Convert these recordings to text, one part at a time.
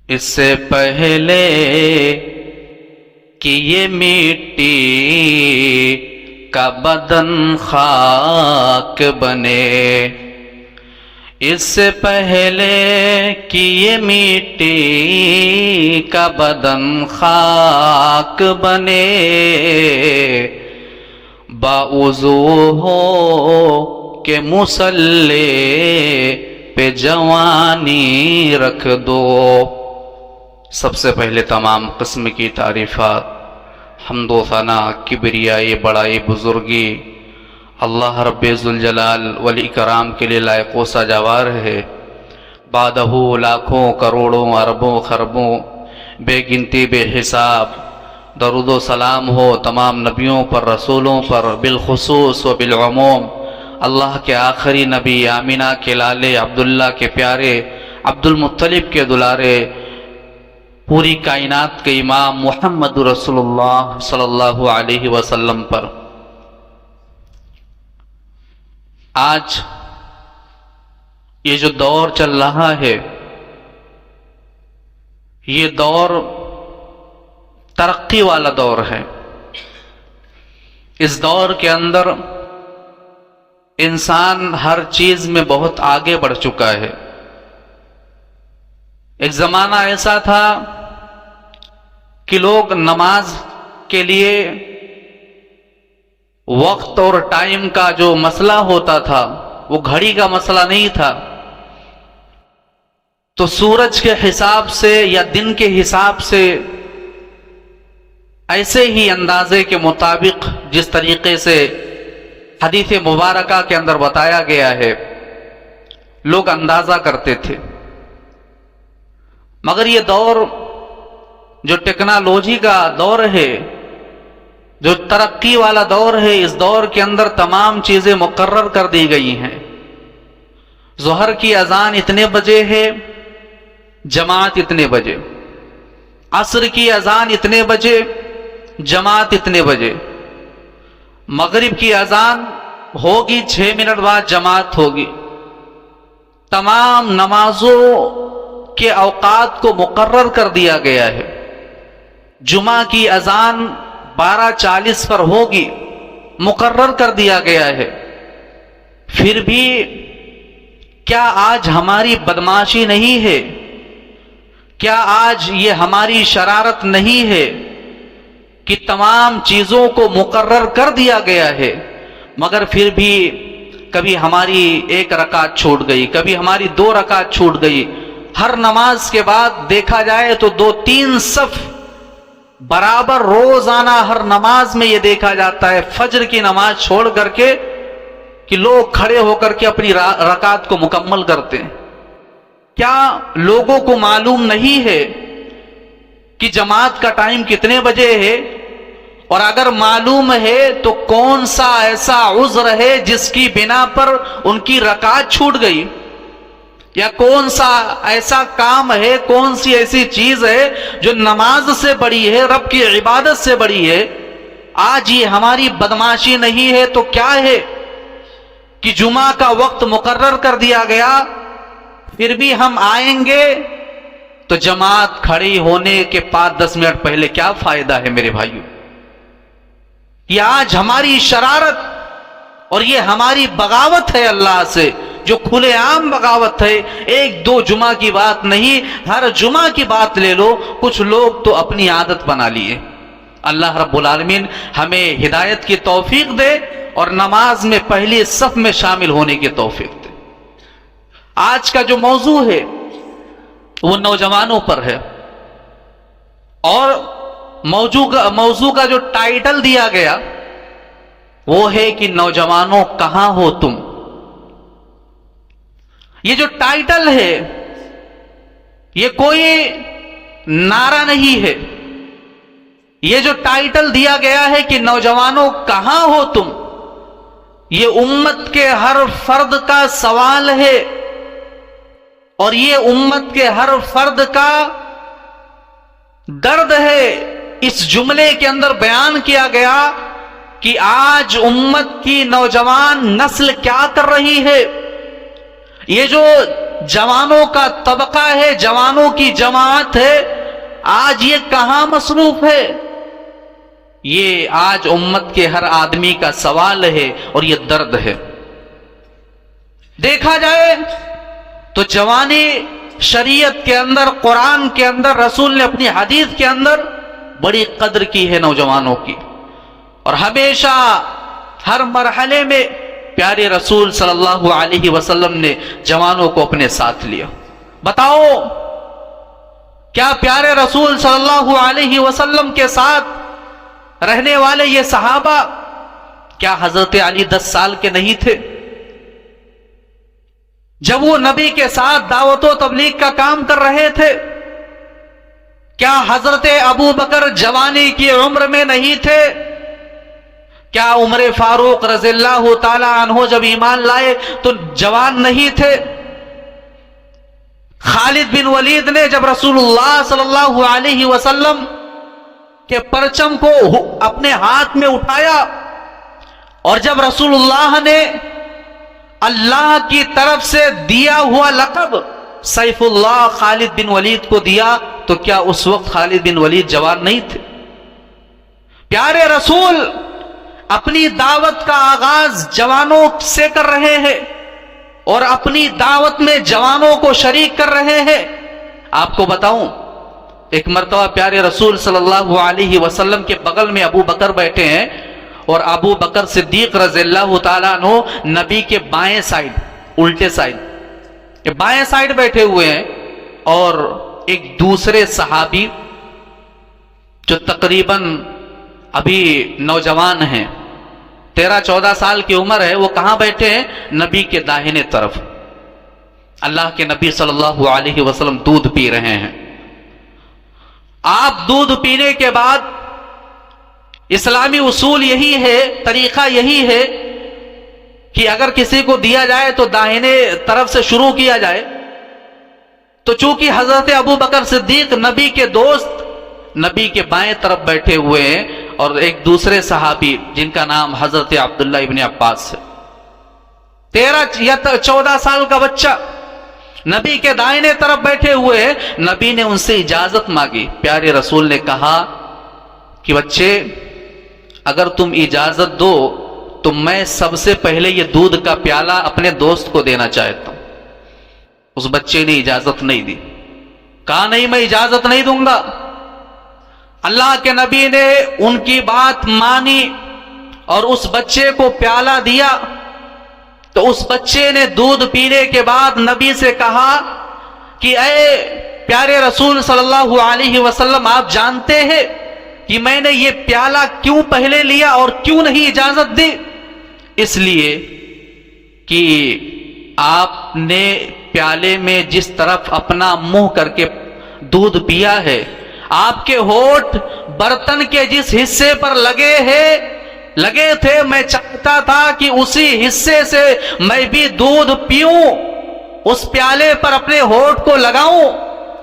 اس سے پہلے کہ یہ مٹی کا بدن خاک بنے، اس سے پہلے کہ یہ مٹی کا بدن خاک بنے، باوضو ہو کہ مصلی پہ جوانی رکھ دو۔ سب سے پہلے تمام قسم کی تعریفات، حمد و ثنا، کبریائی، بڑائی، بزرگی اللہ رب ذوالجلال والاکرام کے لیے لائق و سزاوار ہے۔ بعدہ لاکھوں کروڑوں اربوں خربوں بے گنتی بے حساب درود و سلام ہو تمام نبیوں پر، رسولوں پر، بالخصوص و بالعموم اللہ کے آخری نبی آمینہ کے لالے، عبداللہ کے پیارے، عبد المطلب کے دلارے، پوری کائنات کے امام محمد رسول اللہ صلی اللہ علیہ وسلم پر۔ آج یہ جو دور چل رہا ہے، یہ دور ترقی والا دور ہے۔ اس دور کے اندر انسان ہر چیز میں بہت آگے بڑھ چکا ہے۔ ایک زمانہ ایسا تھا کہ لوگ نماز کے لیے وقت اور ٹائم کا جو مسئلہ ہوتا تھا وہ گھڑی کا مسئلہ نہیں تھا، تو سورج کے حساب سے یا دن کے حساب سے ایسے ہی اندازے کے مطابق جس طریقے سے حدیث مبارکہ کے اندر بتایا گیا ہے لوگ اندازہ کرتے تھے۔ مگر یہ دور جو ٹیکنالوجی کا دور ہے، جو ترقی والا دور ہے، اس دور کے اندر تمام چیزیں مقرر کر دی گئی ہیں۔ ظہر کی اذان اتنے بجے ہے، جماعت اتنے بجے، عصر کی اذان اتنے بجے، جماعت اتنے بجے، مغرب کی اذان ہوگی 6 منٹ بعد جماعت ہوگی۔ تمام نمازوں کے اوقات کو مقرر کر دیا گیا ہے۔ جمعہ کی اذان 12:40 پر ہوگی، مقرر کر دیا گیا ہے۔ پھر بھی کیا آج ہماری بدمعاشی نہیں ہے؟ کیا آج یہ ہماری شرارت نہیں ہے کہ تمام چیزوں کو مقرر کر دیا گیا ہے، مگر پھر بھی کبھی ہماری 1 رکعت چھوٹ گئی، کبھی ہماری 2 رکعت چھوٹ گئی۔ ہر نماز کے بعد دیکھا جائے تو 2-3 صف برابر روزانہ ہر نماز میں یہ دیکھا جاتا ہے، فجر کی نماز چھوڑ کر کے کہ لوگ کھڑے ہو کر کے اپنی رکعت کو مکمل کرتے ہیں۔ کیا لوگوں کو معلوم نہیں ہے کہ جماعت کا ٹائم کتنے بجے ہے؟ اور اگر معلوم ہے تو کون سا ایسا عذر ہے جس کی بنا پر ان کی رکعت چھوٹ گئی؟ یا کون سا ایسا کام ہے، کون سی ایسی چیز ہے جو نماز سے بڑی ہے، رب کی عبادت سے بڑی ہے؟ آج یہ ہماری بدمعاشی نہیں ہے تو کیا ہے کہ جمعہ کا وقت مقرر کر دیا گیا، پھر بھی ہم آئیں گے تو جماعت کھڑی ہونے کے 5-10 منٹ پہلے کیا فائدہ ہے میرے بھائیو؟ یہ آج ہماری شرارت اور یہ ہماری بغاوت ہے اللہ سے، جو کھلے عام بغاوت ہے۔ 1-2 جمعہ کی بات نہیں، ہر جمعہ کی بات لے لو۔ کچھ لوگ تو اپنی عادت بنا لیے۔ اللہ رب العالمین ہمیں ہدایت کی توفیق دے اور نماز میں پہلی صف میں شامل ہونے کی توفیق دے۔ آج کا جو موضوع ہے وہ نوجوانوں پر ہے، اور موضوع کا جو ٹائٹل دیا گیا وہ ہے کہ نوجوانوں کہاں ہو تم۔ یہ جو ٹائٹل ہے یہ کوئی نعرہ نہیں ہے، یہ جو ٹائٹل دیا گیا ہے کہ نوجوانوں کہاں ہو تم، یہ امت کے ہر فرد کا سوال ہے، اور یہ امت کے ہر فرد کا درد ہے۔ اس جملے کے اندر بیان کیا گیا کہ آج امت کی نوجوان نسل کیا کر رہی ہے۔ یہ جو جوانوں کا طبقہ ہے، جوانوں کی جماعت ہے، آج یہ کہاں مصروف ہے؟ یہ آج امت کے ہر آدمی کا سوال ہے اور یہ درد ہے۔ دیکھا جائے تو جوانی شریعت کے اندر، قرآن کے اندر، رسول نے اپنی حدیث کے اندر بڑی قدر کی ہے نوجوانوں کی، اور ہمیشہ ہر مرحلے میں پیارے رسول صلی اللہ علیہ وسلم نے جوانوں کو اپنے ساتھ لیا۔ بتاؤ کیا پیارے رسول صلی اللہ علیہ وسلم کے ساتھ رہنے والے یہ صحابہ، کیا حضرت علی 10 سال کے نہیں تھے؟ جب وہ نبی کے ساتھ دعوت و تبلیغ کا کام کر رہے تھے، کیا حضرت ابو بکر جوانی کی عمر میں نہیں تھے؟ کیا عمر فاروق رضی اللہ تعالی عنہ جب ایمان لائے تو جوان نہیں تھے؟ خالد بن ولید نے جب رسول اللہ صلی اللہ علیہ وسلم کے پرچم کو اپنے ہاتھ میں اٹھایا، اور جب رسول اللہ نے اللہ کی طرف سے دیا ہوا لقب سیف اللہ خالد بن ولید کو دیا، تو کیا اس وقت خالد بن ولید جوان نہیں تھے؟ پیارے رسول اپنی دعوت کا آغاز جوانوں سے کر رہے ہیں، اور اپنی دعوت میں جوانوں کو شریک کر رہے ہیں۔ آپ کو بتاؤں، ایک مرتبہ پیارے رسول صلی اللہ علیہ وسلم کے بغل میں ابو بکر بیٹھے ہیں، اور ابو بکر صدیق رضی اللہ تعالیٰ عنہ نبی کے بائیں سائڈ، الٹے سائڈ، بائیں سائڈ بیٹھے ہوئے ہیں، اور ایک دوسرے صحابی جو تقریباً ابھی نوجوان ہیں، 13-14 سال کی عمر ہے، وہ کہاں بیٹھے ہیں؟ نبی کے داہنے طرف۔ اللہ کے نبی صلی اللہ علیہ وسلم دودھ پی رہے ہیں۔ آپ دودھ پینے کے بعد، اسلامی اصول یہی ہے، طریقہ یہی ہے کہ اگر کسی کو دیا جائے تو داہنے طرف سے شروع کیا جائے۔ تو چونکہ حضرت ابو بکر صدیق نبی کے دوست نبی کے بائیں طرف بیٹھے ہوئے ہیں، اور ایک دوسرے صحابی جن کا نام حضرت عبداللہ ابن عباس ہے، 13 یا 14 سال کا بچہ نبی کے دائنے طرف بیٹھے ہوئے ہیں۔ نبی نے ان سے اجازت مانگی۔ پیارے رسول نے کہا کہ بچے، اگر تم اجازت دو تو میں سب سے پہلے یہ دودھ کا پیالہ اپنے دوست کو دینا چاہتا ہوں۔ اس بچے نے اجازت نہیں دی، کہا نہیں، میں اجازت نہیں دوں گا۔ اللہ کے نبی نے ان کی بات مانی اور اس بچے کو پیالہ دیا۔ تو اس بچے نے دودھ پینے کے بعد نبی سے کہا کہ اے پیارے رسول صلی اللہ علیہ وسلم، آپ جانتے ہیں کہ میں نے یہ پیالہ کیوں پہلے لیا اور کیوں نہیں اجازت دی؟ اس لیے کہ آپ نے پیالے میں جس طرف اپنا منہ کر کے دودھ پیا ہے، آپ کے ہونٹ برتن کے جس حصے پر لگے تھے، میں چاہتا تھا کہ اسی حصے سے میں بھی دودھ پیوں، اس پیالے پر اپنے ہونٹ کو لگاؤں،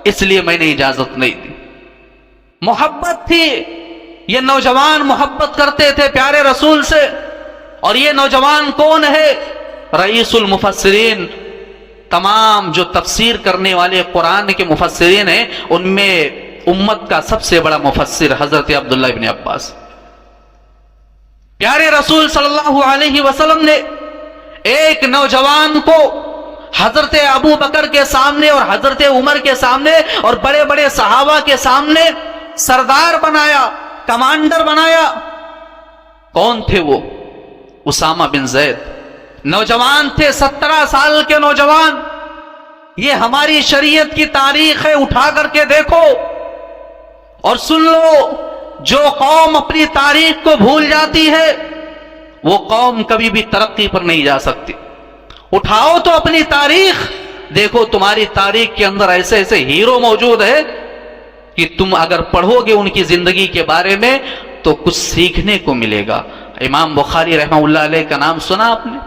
اس لیے میں نے اجازت نہیں دی۔ محبت تھی، یہ نوجوان محبت کرتے تھے پیارے رسول سے۔ اور یہ نوجوان کون ہے؟ رئیس المفسرین، تمام جو تفسیر کرنے والے قرآن کے مفسرین ہیں، ان میں امت کا سب سے بڑا مفسر حضرت عبداللہ ابن عباس۔ پیارے رسول صلی اللہ علیہ وسلم نے ایک نوجوان کو حضرت ابو بکر کے سامنے اور حضرت عمر کے سامنے اور بڑے بڑے صحابہ کے سامنے سردار بنایا، کمانڈر بنایا۔ کون تھے وہ؟ اسامہ بن زید، نوجوان تھے، 17 سال کے نوجوان۔ یہ ہماری شریعت کی تاریخ ہے، اٹھا کر کے دیکھو اور سن لو۔ جو قوم اپنی تاریخ کو بھول جاتی ہے، وہ قوم کبھی بھی ترقی پر نہیں جا سکتی۔ اٹھاؤ تو اپنی تاریخ، دیکھو تمہاری تاریخ کے اندر ایسے ایسے ہیرو موجود ہے کہ تم اگر پڑھو گے ان کی زندگی کے بارے میں تو کچھ سیکھنے کو ملے گا۔ امام بخاری رحمہ اللہ علیہ کا نام سنا آپ نے؟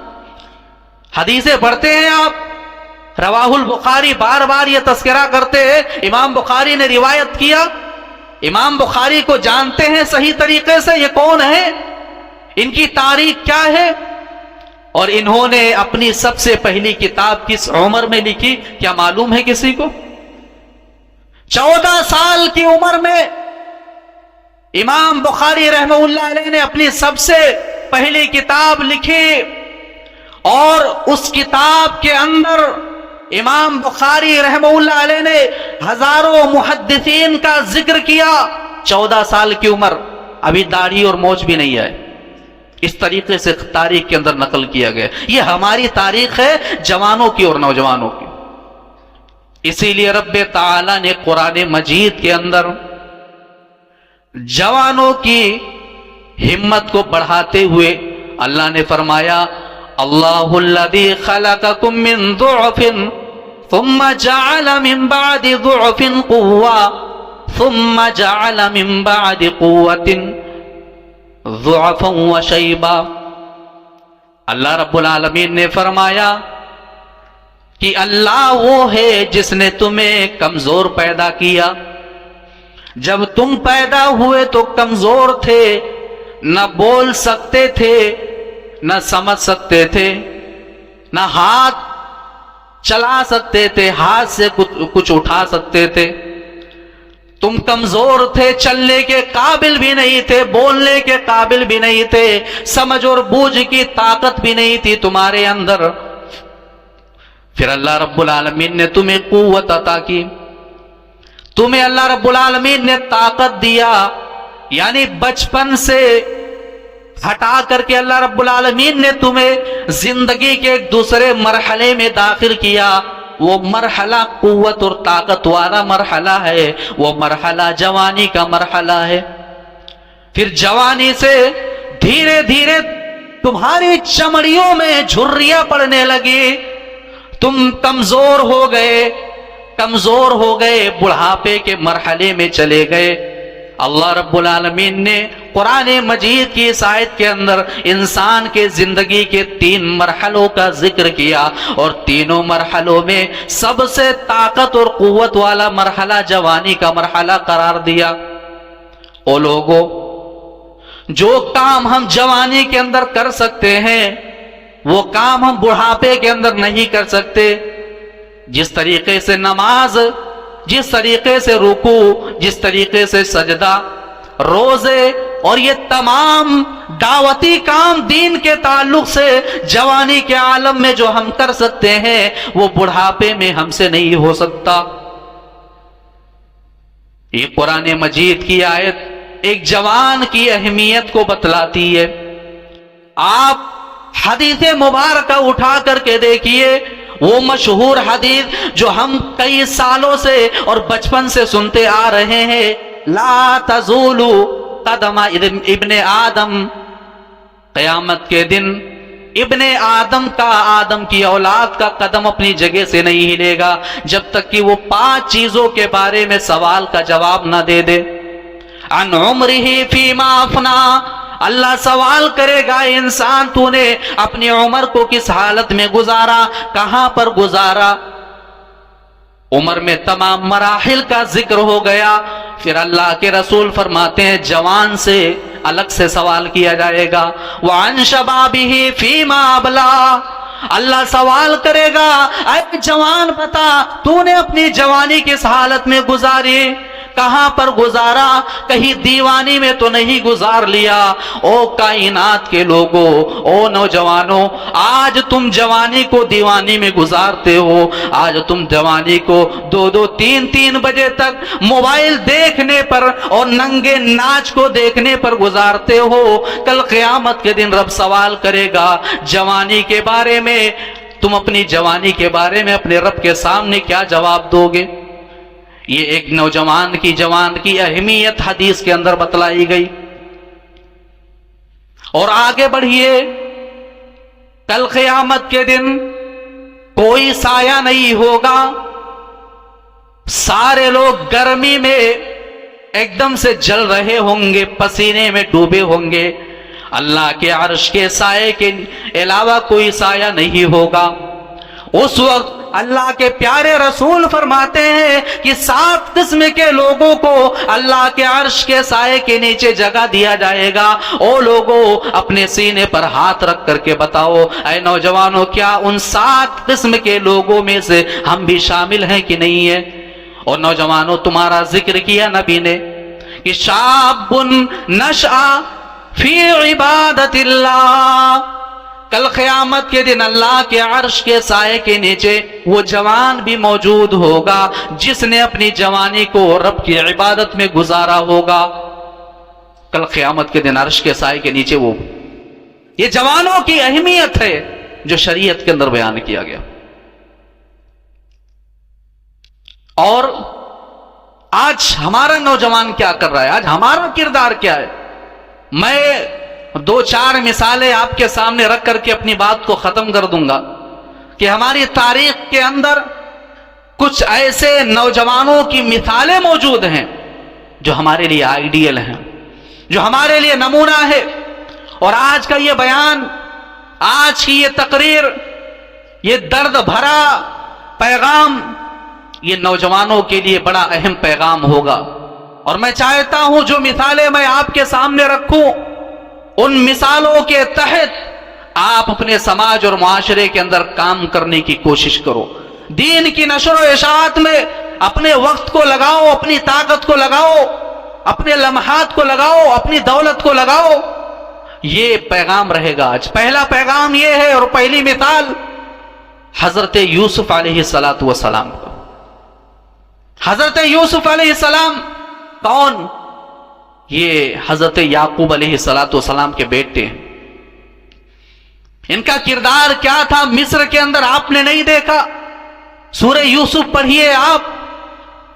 حدیثیں پڑھتے ہیں آپ، رواہ البخاری بار بار یہ تذکرہ کرتے ہیں، امام بخاری نے روایت کیا۔ امام بخاری کو جانتے ہیں صحیح طریقے سے، یہ کون ہے، ان کی تاریخ کیا ہے، اور انہوں نے اپنی سب سے پہلی کتاب کس عمر میں لکھی؟ کیا معلوم ہے کسی کو؟ 14 سال کی عمر میں امام بخاری رحمہ اللہ علیہ نے اپنی سب سے پہلی کتاب لکھی، اور اس کتاب کے اندر امام بخاری رحمہ اللہ علیہ نے ہزاروں محدثین کا ذکر کیا۔ 14 سال کی عمر، ابھی داڑھی اور مونچھ بھی نہیں آئے، اس طریقے سے تاریخ کے اندر نقل کیا گیا۔ یہ ہماری تاریخ ہے جوانوں کی اور نوجوانوں کی۔ اسی لیے رب تعالی نے قرآن مجید کے اندر جوانوں کی ہمت کو بڑھاتے ہوئے اللہ نے فرمایا، اللہ الذی خلقکم من ضعف ثم جعل من بعد ضعف قوة ثم جعل من بعد قوة ضعفا وشیبا۔ اللہ رب العالمین نے فرمایا کہ اللہ وہ ہے جس نے تمہیں کمزور پیدا کیا۔ جب تم پیدا ہوئے تو کمزور تھے، نہ بول سکتے تھے، نہ سمجھ سکتے تھے، نہ ہاتھ چلا سکتے تھے، ہاتھ سے کچھ اٹھا سکتے تھے۔ تم کمزور تھے، چلنے کے قابل بھی نہیں تھے، بولنے کے قابل بھی نہیں تھے، سمجھ اور بوجھ کی طاقت بھی نہیں تھی تمہارے اندر۔ پھر اللہ رب العالمین نے تمہیں قوت عطا کی، تمہیں اللہ رب العالمین نے طاقت دیا، یعنی بچپن سے ہٹا کر کے اللہ رب العالمین نے تمہیں زندگی کے ایک دوسرے مرحلے میں داخل کیا۔ وہ مرحلہ قوت اور طاقت والا مرحلہ ہے، وہ مرحلہ جوانی کا مرحلہ ہے۔ پھر جوانی سے دھیرے دھیرے تمہاری چمڑیوں میں جھریاں پڑنے لگی، تم کمزور ہو گئے، بڑھاپے کے مرحلے میں چلے گئے۔ اللہ رب العالمین نے قرآن مجید کی اس آیت کے اندر انسان کے زندگی کے 3 مرحلوں کا ذکر کیا، اور تینوں مرحلوں میں سب سے طاقت اور قوت والا مرحلہ جوانی کا مرحلہ قرار دیا۔ او لوگوں، جو کام ہم جوانی کے اندر کر سکتے ہیں وہ کام ہم بڑھاپے کے اندر نہیں کر سکتے۔ جس طریقے سے نماز، جس طریقے سے رکوع، جس طریقے سے سجدہ، روزے اور یہ تمام دعوتی کام دین کے تعلق سے جوانی کے عالم میں جو ہم کر سکتے ہیں وہ بڑھاپے میں ہم سے نہیں ہو سکتا۔ یہ قرآن مجید کی آیت ایک جوان کی اہمیت کو بتلاتی ہے۔ آپ حدیث مبارکہ اٹھا کر کے دیکھیے، وہ مشہور حدیث جو ہم کئی سالوں سے اور بچپن سے سنتے آ رہے ہیں، لا تزول قدم ابن آدم، قیامت کے دن ابن آدم کی اولاد کا قدم اپنی جگہ سے نہیں ہلے گا جب تک کہ وہ 5 چیزوں کے بارے میں سوال کا جواب نہ دے دے۔ عن عمرہ فیما افنا، اللہ سوال کرے گا انسان تو نے اپنی عمر کو کس حالت میں گزارا، کہاں پر گزارا۔ عمر میں تمام مراحل کا ذکر ہو گیا، پھر اللہ کے رسول فرماتے ہیں جوان سے الگ سے سوال کیا جائے گا۔ وعن شبابہ فیما ابلا، اللہ سوال کرے گا اے جوان بتا تو نے اپنی جوانی کس حالت میں گزاری، کہاں پر گزارا، کہیں دیوانی میں تو نہیں گزار لیا۔ او کائنات کے لوگوں، او نوجوانوں، آج تم جوانی کو دیوانی میں گزارتے ہو، آج تم جوانی کو 2-2 3-3 بجے تک موبائل دیکھنے پر اور ننگے ناچ کو دیکھنے پر گزارتے ہو۔ کل قیامت کے دن رب سوال کرے گا جوانی کے بارے میں، تم اپنی جوانی کے بارے میں اپنے رب کے سامنے کیا جواب دو گے؟ یہ ایک نوجوان کی اہمیت حدیث کے اندر بتلائی گئی۔ اور آگے بڑھیے، کل قیامت کے دن کوئی سایہ نہیں ہوگا، سارے لوگ گرمی میں ایک دم سے جل رہے ہوں گے، پسینے میں ڈوبے ہوں گے، اللہ کے عرش کے سائے کے علاوہ کوئی سایہ نہیں ہوگا۔ اس وقت اللہ کے پیارے رسول فرماتے ہیں کہ 7 قسم کے لوگوں کو اللہ کے عرش کے سائے کے نیچے جگہ دیا جائے گا۔ او لوگوں، اپنے سینے پر ہاتھ رکھ کر کے بتاؤ اے نوجوانوں، کیا ان 7 قسم کے لوگوں میں سے ہم بھی شامل ہیں کہ نہیں ہیں؟ اور نوجوانوں، تمہارا ذکر کیا نبی نے کہ شاب نشأ فی عبادت اللہ، کل قیامت کے دن اللہ کے عرش کے سائے کے نیچے وہ جوان بھی موجود ہوگا جس نے اپنی جوانی کو رب کی عبادت میں گزارا ہوگا۔ کل قیامت کے دن عرش کے سائے کے نیچے وہ، یہ جوانوں کی اہمیت ہے جو شریعت کے اندر بیان کیا گیا۔ اور آج ہمارا نوجوان کیا کر رہا ہے؟ آج ہمارا کردار کیا ہے؟ میں 2-4 مثالیں آپ کے سامنے رکھ کر کے اپنی بات کو ختم کر دوں گا کہ ہماری تاریخ کے اندر کچھ ایسے نوجوانوں کی مثالیں موجود ہیں جو ہمارے لیے آئیڈیل ہیں، جو ہمارے لیے نمونہ ہے۔ اور آج کا یہ بیان، آج کی یہ تقریر، یہ درد بھرا پیغام، یہ نوجوانوں کے لیے بڑا اہم پیغام ہوگا۔ اور میں چاہتا ہوں جو مثالیں میں آپ کے سامنے رکھوں، ان مثالوں کے تحت آپ اپنے سماج اور معاشرے کے اندر کام کرنے کی کوشش کرو۔ دین کی نشر و اشاعت میں اپنے وقت کو لگاؤ، اپنی طاقت کو لگاؤ، اپنے لمحات کو لگاؤ، اپنی دولت کو لگاؤ۔ یہ پیغام رہے گا آج۔ پہلا پیغام یہ ہے اور پہلی مثال حضرت یوسف علیہ السلام کا۔ حضرت یوسف علیہ السلام کون؟ یہ حضرت یعقوب علیہ السلام کے بیٹے ہیں۔ ان کا کردار کیا تھا مصر کے اندر آپ نے نہیں دیکھا؟ سورہ یوسف پڑھیے آپ۔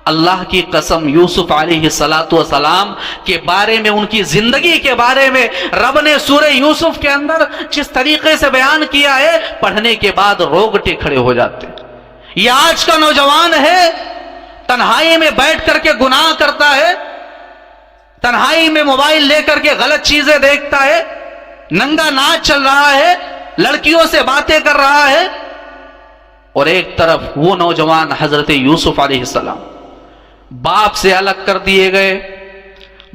اللہ کی قسم، یوسف علیہ السلام کے بارے میں، ان کی زندگی کے بارے میں رب نے سورہ یوسف کے اندر جس طریقے سے بیان کیا ہے، پڑھنے کے بعد روگٹے کھڑے ہو جاتے ہیں۔ یہ آج کا نوجوان ہے، تنہائی میں بیٹھ کر کے گناہ کرتا ہے، تنہائی میں موبائل لے کر کے غلط چیزیں دیکھتا ہے، ننگا ناچ چل رہا ہے، لڑکیوں سے باتیں کر رہا ہے۔ اور ایک طرف وہ نوجوان حضرت یوسف علیہ السلام، باپ سے الگ کر دیے گئے،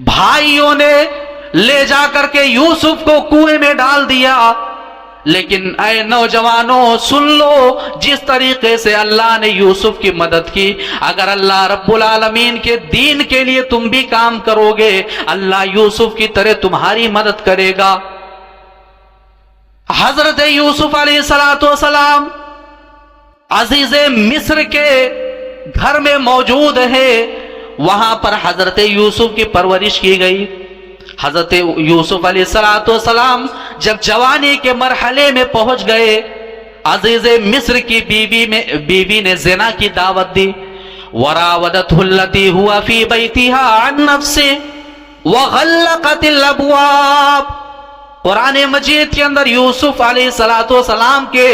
بھائیوں نے لے جا کر کے یوسف کو کنویں میں ڈال دیا۔ لیکن اے نوجوانوں سن لو، جس طریقے سے اللہ نے یوسف کی مدد کی، اگر اللہ رب العالمین کے دین کے لیے تم بھی کام کرو گے، اللہ یوسف کی طرح تمہاری مدد کرے گا۔ حضرت یوسف علیہ السلام عزیز مصر کے گھر میں موجود ہے، وہاں پر حضرت یوسف کی پرورش کی گئی۔ حضرت یوسف علیہ السلام جب جوانی کے مرحلے میں پہنچ گئے، عزیز مصر کی بیوی نے زنا کی دعوت دی۔ وراودته التي هو في بيتها عن نفسه وغلقت الابواب۔ قرآن مجید کے اندر یوسف علیہ السلام کے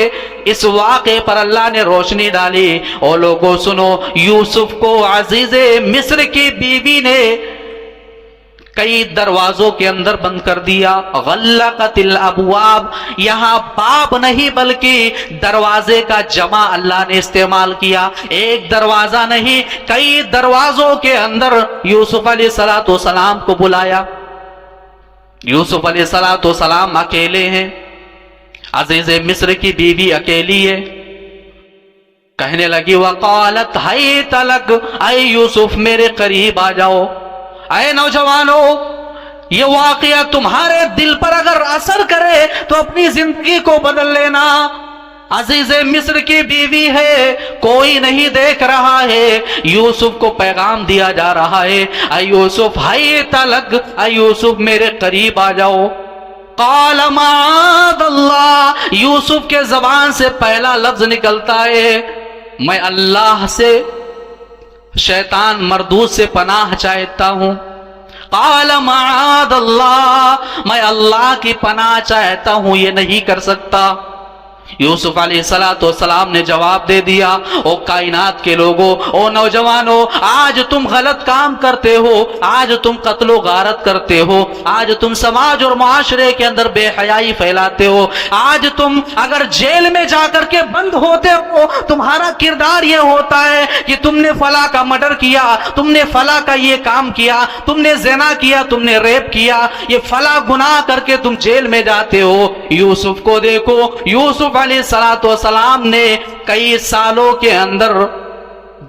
اس واقعے پر اللہ نے روشنی ڈالی۔ اور لوگوں سنو، یوسف کو عزیز مصر کی بیوی نے کئی دروازوں کے اندر بند کر دیا۔ غلقت الابواب، یہاں باب نہیں بلکہ دروازے کا جمع اللہ نے استعمال کیا۔ ایک دروازہ نہیں، کئی دروازوں کے اندر یوسف علیہ السلام کو بلایا۔ یوسف علیہ السلام اکیلے ہیں، عزیز مصر کی بیوی اکیلی ہے۔ کہنے لگی وقالت حیت لک، اے یوسف میرے قریب آ جاؤ۔ اے نوجوانوں، یہ واقعہ تمہارے دل پر اگر اثر کرے تو اپنی زندگی کو بدل لینا۔ عزیز مصر کی بیوی ہے، کوئی نہیں دیکھ رہا ہے، یوسف کو پیغام دیا جا رہا ہے، اے یوسف حیت لک، اے یوسف میرے قریب آ جاؤ۔ قال معاذ اللہ، یوسف کے زبان سے پہلا لفظ نکلتا ہے میں اللہ سے، شیطان مردود سے پناہ چاہتا ہوں۔ قال معاذ اللہ، میں اللہ کی پناہ چاہتا ہوں، یہ نہیں کر سکتا۔ یوسف علیہ السلام نے جواب دے دیا، او کائنات کے لوگوں، او نوجوانوں، آج تم غلط کام کرتے ہو، آج تم قتل و غارت کرتے ہو، آج تم سماج اور معاشرے کے اندر بے حیائی پھیلاتے ہو، آج تم اگر جیل میں جا کر کے بند ہوتے ہو، تمہارا کردار یہ ہوتا ہے کہ تم نے فلاں کا مرڈر کیا، تم نے فلاں کا یہ کام کیا، تم نے زنا کیا، تم نے ریپ کیا، یہ فلاں گناہ کر کے تم جیل میں جاتے ہو۔ یوسف کو دیکھو، یوسف علیہ السلام نے کئی سالوں کے اندر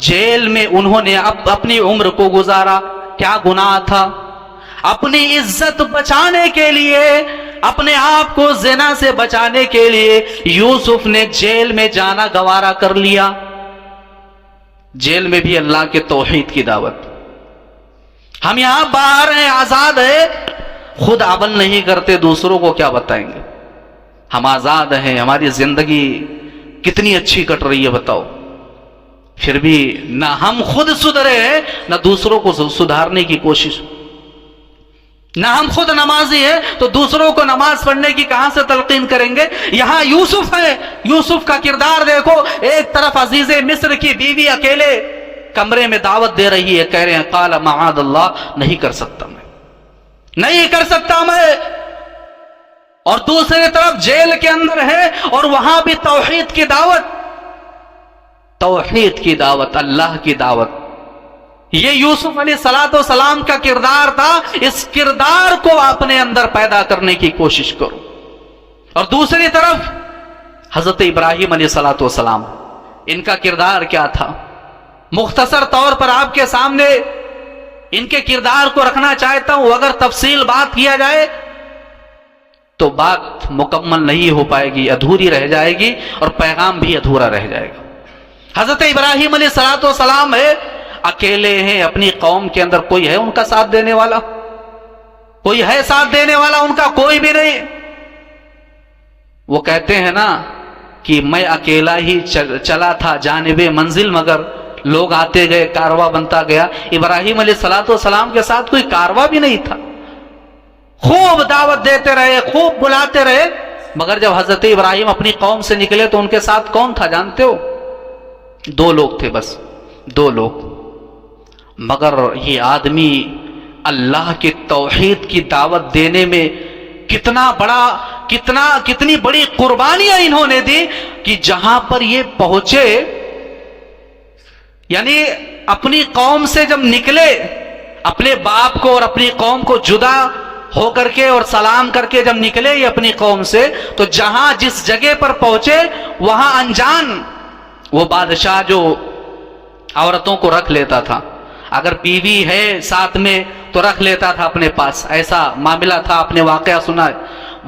جیل میں انہوں نے اپنی عمر کو گزارا۔ کیا گناہ تھا؟ اپنی عزت بچانے کے لیے، اپنے آپ کو زنا سے بچانے کے لیے یوسف نے جیل میں جانا گوارا کر لیا۔ جیل میں بھی اللہ کے توحید کی دعوت۔ ہم یہاں باہر ہیں، آزاد ہیں، خود عمل نہیں کرتے، دوسروں کو کیا بتائیں گے؟ ہم آزاد ہیں، ہماری زندگی کتنی اچھی کٹ رہی ہے بتاؤ، پھر بھی نہ ہم خود سدھرے ہیں نہ دوسروں کو سدھارنے کی کوشش، نہ ہم خود نمازی ہیں تو دوسروں کو نماز پڑھنے کی کہاں سے تلقین کریں گے؟ یہاں یوسف ہے، یوسف کا کردار دیکھو، ایک طرف عزیز مصر کی بیوی اکیلے کمرے میں دعوت دے رہی ہے، کہہ رہے ہیں قال معاذ اللہ، نہیں کر سکتا میں، نہیں کر سکتا میں، اور دوسری طرف جیل کے اندر ہے اور وہاں بھی توحید کی دعوت، توحید کی دعوت، اللہ کی دعوت۔ یہ یوسف علیہ السلام کا کردار تھا، اس کردار کو اپنے اندر پیدا کرنے کی کوشش کرو۔ اور دوسری طرف حضرت ابراہیم علیہ السلام، ان کا کردار کیا تھا؟ مختصر طور پر آپ کے سامنے ان کے کردار کو رکھنا چاہتا ہوں، اگر تفصیل بات کیا جائے تو بات مکمل نہیں ہو پائے گی، ادھوری رہ جائے گی اور پیغام بھی ادھورا رہ جائے گا۔ حضرت ابراہیم علیہ السلام ہے، اکیلے ہیں، اپنی قوم کے اندر کوئی ہے ان کا ساتھ دینے والا؟ کوئی ہے ساتھ دینے والا ان کا؟ کوئی بھی نہیں۔ وہ کہتے ہیں نا کہ میں اکیلا ہی چلا تھا جانب منزل، مگر لوگ آتے گئے، کارواں بنتا گیا۔ ابراہیم علیہ السلام کے ساتھ کوئی کارواں بھی نہیں تھا، خوب دعوت دیتے رہے، خوب بلاتے رہے، مگر جب حضرت ابراہیم اپنی قوم سے نکلے تو ان کے ساتھ کون تھا جانتے ہو؟ 2 لوگ تھے، بس 2 لوگ۔ مگر یہ آدمی اللہ کے توحید کی دعوت دینے میں کتنی بڑی قربانیاں انہوں نے دی کہ جہاں پر یہ پہنچے، یعنی اپنی قوم سے جب نکلے، اپنے باپ کو اور اپنی قوم کو جدا ہو کر کے اور سلام کر کے جب نکلے یہ اپنی قوم سے، تو جہاں جس جگہ پر پہنچے وہاں انجان، وہ بادشاہ جو عورتوں کو رکھ لیتا تھا، اگر بیوی ہے ساتھ میں تو رکھ لیتا تھا اپنے پاس، ایسا معاملہ تھا، اپنے واقعہ سنا ہے،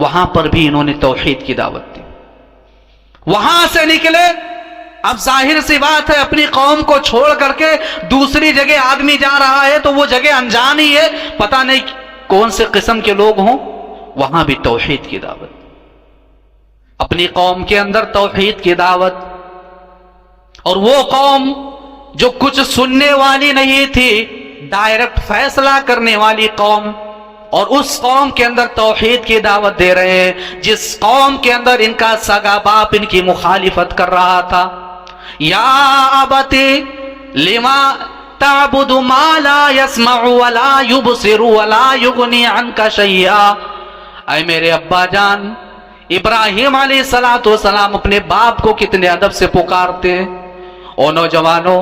وہاں پر بھی انہوں نے توحید کی دعوت دی۔ وہاں سے نکلے، اب ظاہر سی بات ہے اپنی قوم کو چھوڑ کر کے دوسری جگہ آدمی جا رہا ہے تو وہ جگہ انجان ہی ہے، پتہ نہیں کون سے قسم کے لوگ ہوں، وہاں بھی توحید کی دعوت، اپنی قوم کے اندر توحید کی دعوت۔ اور وہ قوم جو کچھ سننے والی نہیں تھی، ڈائریکٹ فیصلہ کرنے والی قوم، اور اس قوم کے اندر توحید کی دعوت دے رہے ہیں جس قوم کے اندر ان کا سگا باپ ان کی مخالفت کر رہا تھا۔ یا ابتی لما تعبد ما لا يسمع ولا يبصر ولا يغني عنك شيئا، اے میرے ابا جان، ابراہیم علیہ السلام اپنے باپ کو کتنے ادب سے پکارتے ہیں۔ او نوجوانوں،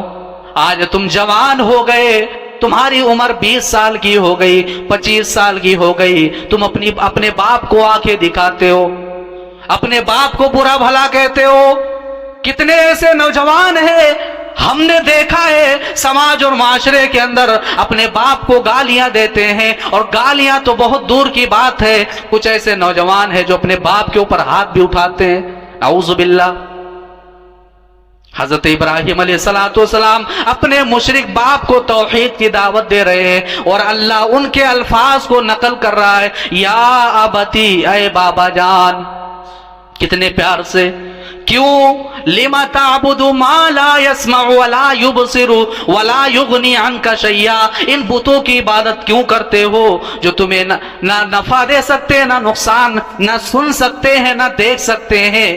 آج تم جوان ہو گئے، تمہاری عمر 20 سال کی ہو گئی، 25 سال کی ہو گئی، تم اپنے باپ کو آنکھیں دکھاتے ہو، اپنے باپ کو برا بھلا کہتے ہو۔ کتنے ایسے نوجوان ہیں ہم نے دیکھا ہے سماج اور معاشرے کے اندر اپنے باپ کو گالیاں دیتے ہیں، اور گالیاں تو بہت دور کی بات ہے، کچھ ایسے نوجوان ہیں جو اپنے باپ کے اوپر ہاتھ بھی اٹھاتے ہیں، اعوذ باللہ۔ حضرت ابراہیم علیہ السلام اپنے مشرک باپ کو توحید کی دعوت دے رہے ہیں، اور اللہ ان کے الفاظ کو نقل کر رہا ہے، یا ابتی، اے بابا جان، کتنے پیار سے۔ کیوں؟ لما تعبد ما لا يسمع ولا يبصر ولا يغني عنك شيئا، ان بتوں کی عبادت کیوں کرتے ہو جو تمہیں نہ نفع دے سکتے، نہ نقصان، نہ سن سکتے ہیں، نہ دیکھ سکتے ہیں؟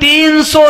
300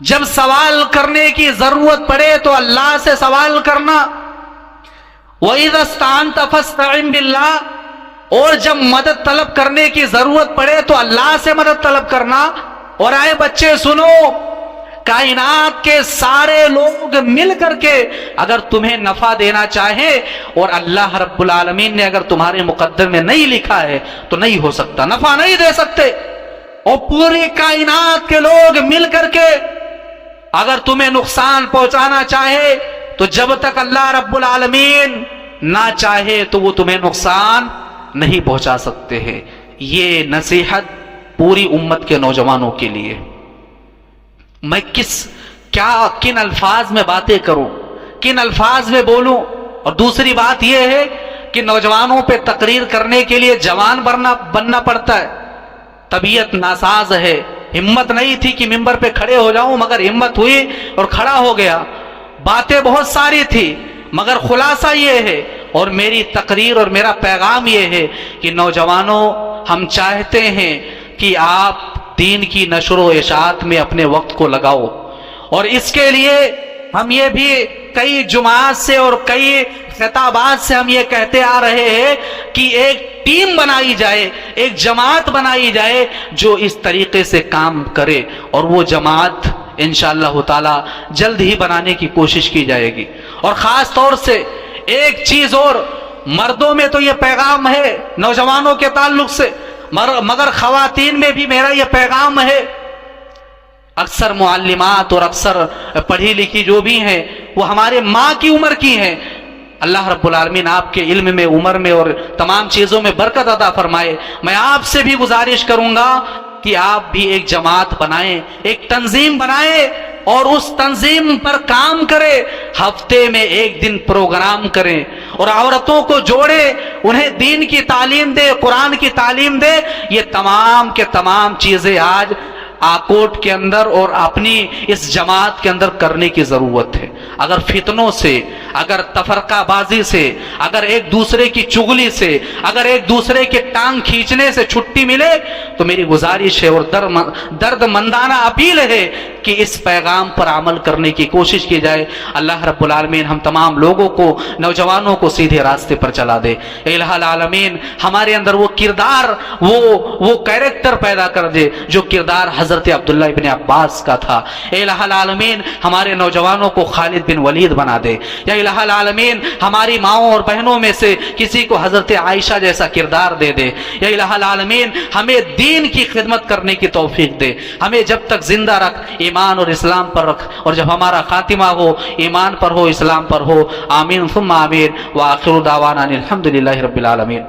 جب سوال کرنے کی ضرورت پڑے تو اللہ سے سوال کرنا. وَإِذَا اسْتَعَنْتَ فَاسْتَعِنْ بِاللَّهِ، اور جب مدد طلب کرنے کی ضرورت پڑے تو اللہ سے مدد طلب کرنا. اور آئے بچے سنو، کائنات کے سارے لوگ مل کر کے اگر تمہیں نفع دینا چاہے اور اللہ رب العالمین نے اگر تمہارے مقدر میں نہیں لکھا ہے تو نہیں ہو سکتا، نفع نہیں دے سکتے. اور پوری کائنات کے لوگ مل کر کے اگر تمہیں نقصان پہنچانا چاہے تو جب تک اللہ رب العالمین نہ چاہے تو وہ تمہیں نقصان نہیں پہنچا سکتے ہیں. یہ نصیحت پوری امت کے نوجوانوں کے لیے. میں کن الفاظ میں باتیں کروں، کن الفاظ میں بولوں. اور دوسری بات یہ ہے کہ نوجوانوں پہ تقریر کرنے کے لیے جوان بننا پڑتا ہے. طبیعت ناساز ہے، ہمت نہیں تھی کہ ممبر پہ کھڑے ہو جاؤں، مگر ہمت ہوئی اور کھڑا ہو گیا. باتیں بہت ساری تھی مگر خلاصہ یہ ہے، اور میری تقریر اور میرا پیغام یہ ہے کہ نوجوانوں، ہم چاہتے ہیں کہ آپ دین کی نشر و اشاعت میں اپنے وقت کو لگاؤ. اور اس کے لیے ہم یہ بھی کئی جماعت سے اور کئی خطابات سے ہم یہ کہتے آ رہے ہیں کہ ایک ٹیم بنائی جائے، ایک جماعت بنائی جائے جو اس طریقے سے کام کرے. اور وہ جماعت انشاءاللہ تعالی جلد ہی بنانے کی کوشش کی جائے گی. اور خاص طور سے ایک چیز اور، مردوں میں تو یہ پیغام ہے نوجوانوں کے تعلق سے، مگر خواتین میں بھی میرا یہ پیغام ہے. اکثر معلمات اور اکثر پڑھی لکھی جو بھی ہیں وہ ہمارے ماں کی عمر کی ہیں. اللہ رب العالمین آپ کے علم میں، عمر میں اور تمام چیزوں میں برکت عطا فرمائے. میں آپ سے بھی گزارش کروں گا کہ آپ بھی ایک جماعت بنائیں، ایک تنظیم بنائیں اور اس تنظیم پر کام کریں. ہفتے میں ایک دن پروگرام کریں اور عورتوں کو جوڑے، انہیں دین کی تعلیم دے، قرآن کی تعلیم دے. یہ تمام کے تمام چیزیں آج آکوٹ کے اندر اور اپنی اس جماعت کے اندر کرنے کی ضرورت ہے. اگر فتنوں سے، اگر تفرقہ بازی سے، اگر ایک دوسرے کی چغلی سے، اگر ایک دوسرے کے ٹانگ کھینچنے سے چھٹی ملے تو میری گزارش ہے اور درد مندانہ اپیل ہے کہ اس پیغام پر عمل کرنے کی کوشش کی جائے. اللہ رب العالمین ہم تمام لوگوں کو، نوجوانوں کو سیدھے راستے پر چلا دے. اے الہ العالمین ہمارے اندر وہ کردار، وہ کیریکٹر پیدا کر دے جو کردار حضرت عبداللہ ابن عباس کا تھا. اے الہ العالمین ہمارے نوجوانوں کو خالد بن ولید بنا دے. یا الہ العالمین ہماری ماؤں اور بہنوں میں سے کسی کو حضرت عائشہ جیسا کردار دے دے. یا الہ العالمین ہمیں دین کی خدمت کرنے کی توفیق دے. ہمیں جب تک زندہ رکھ، ایمان اور اسلام پر رکھ، اور جب ہمارا خاتمہ ہو ایمان پر ہو، اسلام پر ہو. آمین ثم آمین. وآخر دعوانا الحمدللہ رب العالمین.